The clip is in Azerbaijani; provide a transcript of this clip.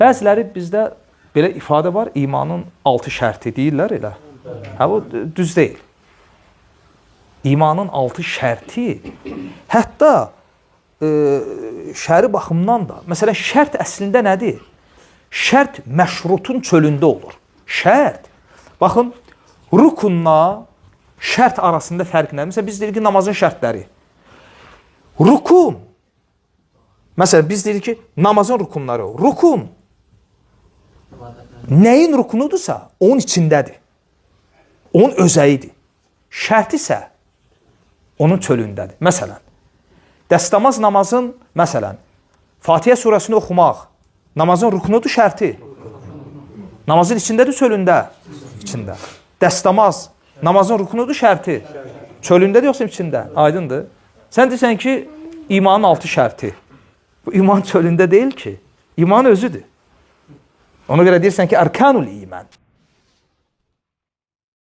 Bəziləri bizdə belə ifadə var, imanın 6 şərti deyirlər elə. Hə, bu düz deyil. İmanın 6 şərti, hətta şəri baxımdan da, məsələn, şərt əslində nədir? Şərt məşrutun çölündə olur. Şərt. Baxın, rukunla şərt arasında fərq nədir? Məsələn, biz deyirik ki, namazın şərtləri. Rukun. Məsələn, biz deyirik ki, namazın rukunları. Rukun. Nəyin rukunudursa, onun içindədir. Onun özəyidir. Şərt isə onun çölündədir. Məsələn, dəstəmaz namazın, məsələn, Fatihə surəsini oxumaq, namazın rukunudur, şərti. Namazın içindədir, çölündə. İçində. Dəstəmaz, namazın rukunudur, şərti. Çölündədir, yoxsa içində. Aydındır. Sən deyirsən ki, imanın 6 şərti. Bu iman çölündə deyil ki. İman özüdür. Ona görə deyirsən ki, ərkanul iman.